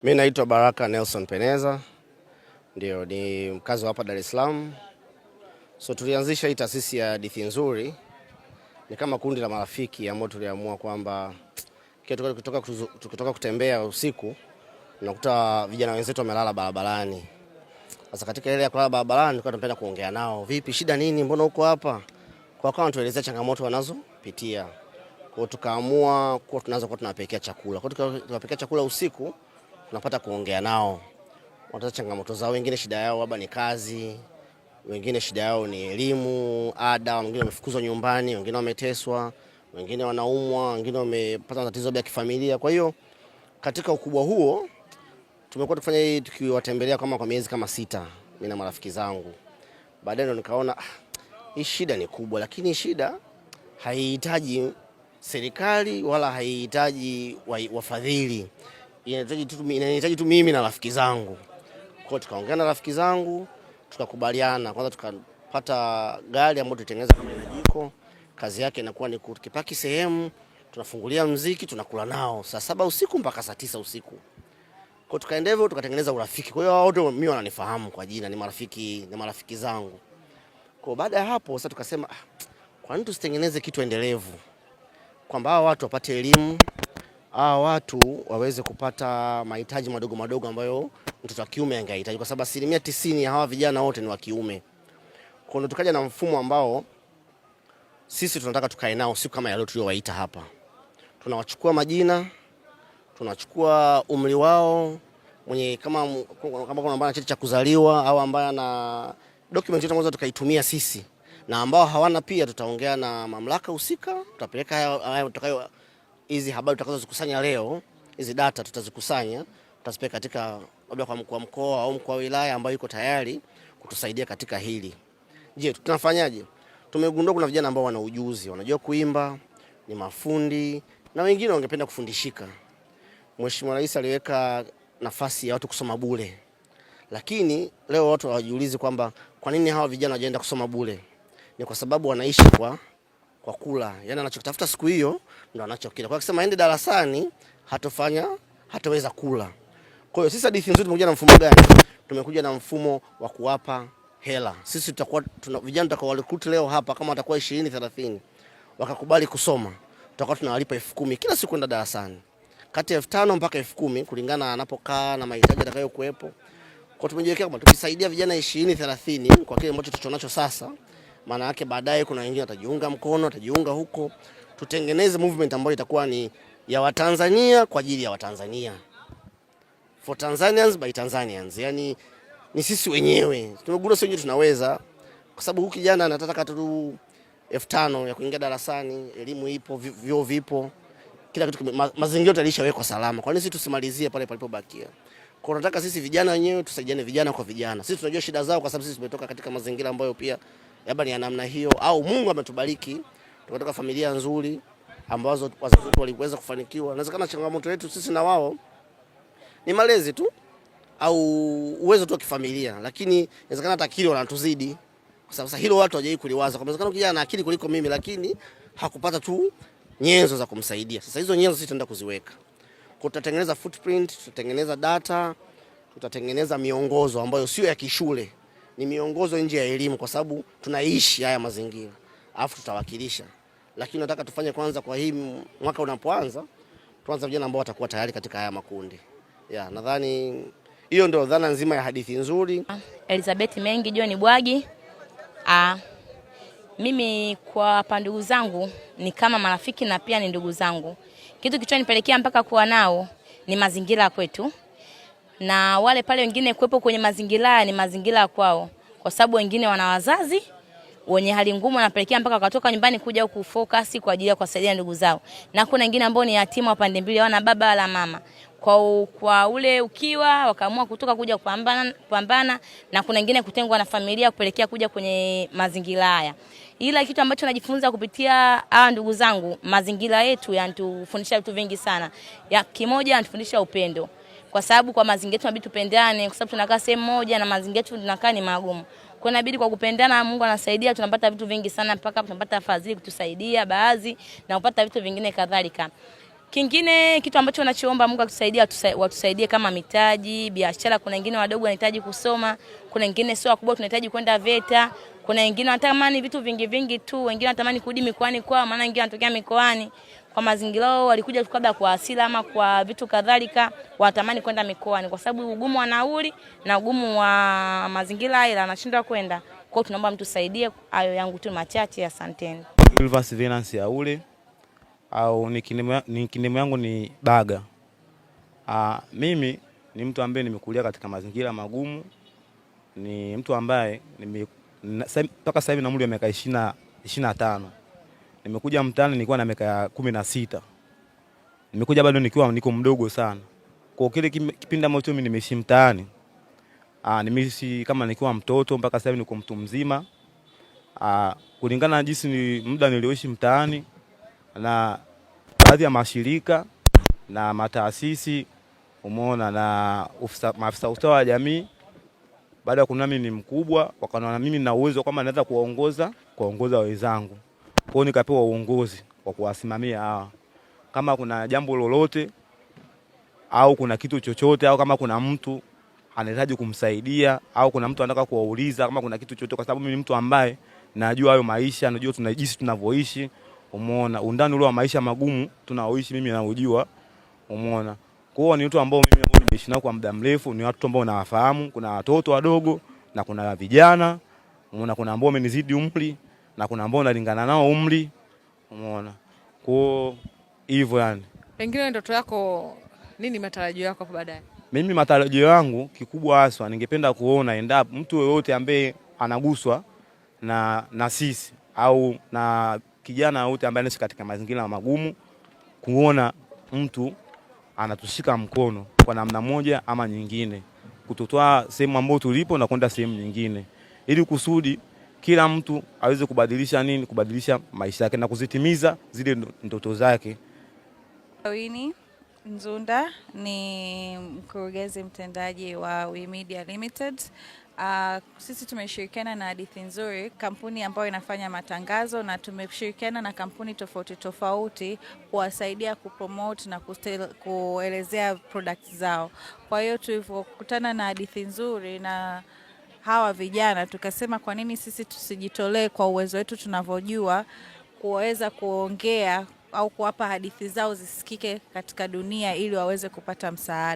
Mimi naitwa Baraka Nelson Peneza, ndio ni mkazi wa hapa Dar es Salaam. So tulianzisha hii taasisi ya Hadithi Nzuri, ni kama kundi la marafiki ambao tuliamua kwamba tukitoka kutembea usiku unakuta vijana wenzetu wamelala barabarani. Sasa katika ile ya kulala barabarani tulikuwa tunapenda kuongea nao, vipi, shida nini, mbona uko hapa? Kwa kama tuelezea changamoto wanazopitia. Kwa tukaamua kuwa tunaanza kuwa tunawapelekea chakula. Kwa tunawapelekea chakula usiku, tunapata kuongea nao. Wanataja changamoto zao, wengine shida yao labda ni kazi, wengine shida yao ni elimu, ada, wengine wamefukuzwa nyumbani, wengine wameteswa, wengine wanaumwa, wengine wamepata matatizo ya kifamilia. Kwa hiyo katika ukubwa huo tumekuwa tukifanya hii tukiwatembelea kwa miezi kama 6 mimi na marafiki zangu. Baadaye ndo nikaona hii shida ni kubwa, lakini shida haihitaji serikali wala haihitaji wafadhili. Inahitaji tu mimi na rafiki zangu. Kwa tukaongea na rafiki zangu, tukakubaliana kwanza, tukapata gari ambayo tutengeneza kama jiko. Kazi yake inakuwa ni kukipaki sehemu, tunafungulia muziki, tunakula nao saa 7 usiku mpaka saa 9 usiku. Kwa tukaenda hivyo tukatengeneza urafiki. Kwa hiyo wote mimi wananifahamu kwa jina, ni marafiki zangu. Kwa baada ya hapo sasa tukasema kwa nini tusitengeneze kitu endelevu? Kwamba hao watu wapate elimu, hao watu waweze kupata mahitaji madogo ambayo mtoto wa kiume angehitaji, kwa sababu 90% ya hawa vijana wote ni wa kiume. Kwa hiyo tukaja na mfumo ambao sisi tunataka tukae nao siku kama leo tuliowaita hapa. Tunawachukua majina, tunachukua umri wao, mwenye kama kuna ambaye ana cheti cha kuzaliwa au ambaye ana document yote ambazo tukaitumia sisi, na ambao hawana pia tutaongea na mamlaka husika, tutapeleka haya hizi habari tutakazozikusanya leo, hizi data tutazikusanya, tutazipeleka katika labda kwa mkuu wa mkoa au mkuu wa wilaya ambaye yuko tayari kutusaidia katika hili. Je, tunafanyaje? Tumegundua kuna vijana ambao wana ujuzi, wanajua kuimba, ni mafundi na wengine wangependa kufundishika. Mheshimiwa Rais aliweka nafasi ya watu kusoma bure. Lakini leo watu hawajiulizi kwamba kwa nini hawa vijana wajaenda kusoma bure? Ni kwa sababu wanaishi kwa kula. Yaani anachotafuta siku hiyo ndo anachokila. Kwa kusema aende darasani hataweza kula. Kwa hiyo sisi Hadithi Nzuri tumekuja na mfumo gani? Tumekuja na mfumo wa kuwapa hela. Sisi tutakuwa vijana tutakao recruit leo hapa, kama watakuwa 20-30 wakakubali kusoma, tutakuwa tunawalipa 10,000 kila siku kwenda darasani. Kati ya 5,000 mpaka 10,000 kulingana anapokaa na mahitaji atakayokuepo. Kwa tumejiwekea kama tukisaidia vijana 20-30 kwa kile ambacho tunacho sasa, maana yake baadaye kuna wengine watajiunga mkono, watajiunga huko, tutengeneze movement ambayo itakuwa ni ya Watanzania kwa ajili ya Watanzania. For Tanzanians by Tanzanians. Yani ni sisi wenyewe. Tumegundua sisi wenyewe tunaweza, kwa sababu huyu kijana anataka tu 5,000 ya kuingia darasani, elimu ipo, vyoo vipo, kila kitu, mazingira yalishawekwa salama. Kwa nini sisi tusimalizie pale palipobakia? Kwa nataka sisi vijana wenyewe tusaidiane, vijana kwa vijana. Sisi tunajua shida zao, kwa sababu sisi tumetoka katika mazingira ambayo pia labda ni ya namna hiyo, au Mungu ametubariki tukatoka familia nzuri ambazo wazazi wetu waliweza kufanikiwa. Inawezekana changamoto yetu sisi na wao ni malezi tu au uwezo tu wa kifamilia, lakini inawezekana hata akili wanatuzidi. Kwa sababu hilo watu hawajai kuliwaza. Kwa inawezekana kijana ana akili kuliko mimi, lakini hakupata tu nyenzo za kumsaidia. Sasa hizo nyenzo sisi tunaenda kuziweka. Tutatengeneza footprint, tutatengeneza data, tutatengeneza miongozo ambayo sio ya kishule, ni miongozo nje ya elimu, kwa sababu tunaishi haya mazingira. Alafu tutawakilisha. Lakini nataka tufanye kwanza, kwa hii mwaka unapoanza, tuanze vijana ambao watakuwa tayari katika haya makundi. Nadhani hiyo ndio dhana nzima ya Hadithi Nzuri. Elizabeth Mengi John Bwagi. Mimi kwa ndugu zangu ni kama marafiki na pia ni ndugu zangu. Kitu kilichonipelekea mpaka kuwa nao ni mazingira kwetu. Na wale pale wengine kuepo kwenye mazingira ni mazingira kwao. Kwa sababu wengine wana wazazi wenye hali ngumu, wanapelekea mpaka wakatoka nyumbani kuja huku focus kwa ajili ya kuwasaidia ndugu zao. Na kuna wengine ambao ni yatima wa pande mbili, wana baba wala mama. Kwa ule ukiwa wakaamua kutoka kuja kupambana, na kuna wengine kutengwa na familia kupelekea kuja kwenye mazingira haya. Ila kitu ambacho najifunza kupitia hawa ndugu zangu, mazingira yetu yanatufundisha vitu vingi sana. Ya kimoja yanatufundisha upendo. Kwa sababu kwa mazingira yetu inabidi tupendane, kwa sababu tunakaa sehemu moja na mazingira yetu tunakaa ni magumu. Kwa inabidi kwa kupendana Mungu anasaidia, tunapata vitu vingi sana, mpaka tunapata fadhili kutusaidia baadhi na kupata vitu vingine kadhalika. Kingine kitu ambacho nachoomba Mungu atusaidie, watusaidie kama mitaji, biashara. Kuna wengine wadogo wanahitaji kusoma, kuna wengine sio wakubwa tunahitaji kwenda VETA, kuna wengine wanatamani vitu vingi tu, wengine wanatamani kurudi mikoani kwao, maana wengine wanatokea mikoani kwa mazingira yao walikuja tukabla kwa asila ama kwa vitu kadhalika, wanatamani kwenda mikoani kwa sababu ugumu wa nauli na ugumu wa mazingira ila anashindwa kwenda. Kwa hiyo tunaomba mtusaidie. Hayo yangu tu machache, asanteni. Wilvas Venance Yaule au nickname yangu ni Baga. Mimi ni mtu ambaye nimekulia katika mazingira magumu. Ni mtu ambaye mpaka sasa hivi na umri wa miaka 25. Nimekuja mtaani nilikuwa na miaka 16. Nimekuja bado niko mdogo sana. Kwa kile kipindi ambacho mimi nimeishi mtaani, nimeishi kama nikiwa mtoto mpaka sasa hivi niko mtu mzima. Kulingana na jinsi muda nilioishi mtaani na baadhi ya mashirika na mataasisi, umeona, na maafisa ustawi wa jamii, baada ya kuona mimi ni mkubwa, wakaona mimi nina uwezo kama naweza kuongoza wenzangu. Kwa hiyo nikapewa uongozi wa kuwasimamia hawa. Kama kuna jambo lolote au kuna kitu chochote au kama kuna mtu anahitaji kumsaidia au kuna mtu anataka kuwauliza kama kuna kitu chochote, kwa sababu mimi ni mtu ambaye najua hayo maisha, najua tunajisi tunavyoishi, umeona, undani ule wa maisha magumu tunaoishi mimi naujua, umeona. Kwa hiyo ni mtu ambao mimi nimeishi nao kwa muda mrefu, ni watu ambao nawafahamu. Kuna watoto wadogo na kuna vijana, umeona, kuna ambao wamenizidi umri na kuna ambao nalingana nao umri, umeona. Kwa hivyo yani. Pengine ndoto yako nini, matarajio yako hapo baadaye? Mimi matarajio yangu kikubwa haswa ningependa kuona endapo mtu yoyote ambaye anaguswa na sisi au na kijana wote ambaye anaishi katika mazingira magumu, kuona mtu anatushika mkono kwa namna moja ama nyingine, kututoa sehemu ambayo tulipo na kwenda sehemu nyingine, ili kusudi kila mtu aweze kubadilisha maisha yake na kuzitimiza zile ndoto zake. Winnie Nzunda ni mkurugenzi mtendaji wa We Media Limited. Sisi tumeshirikiana na Hadithi Nzuri, kampuni ambayo inafanya matangazo, na tumeshirikiana na kampuni tofauti kuwasaidia kupromote na kuelezea products zao. Kwa hiyo tulipokutana na Hadithi Nzuri na hawa vijana, tukasema kwa nini sisi tusijitolee kwa uwezo wetu tunavyojua kuweza kuongea au kuwapa hadithi zao zisikike katika dunia ili waweze kupata msaada.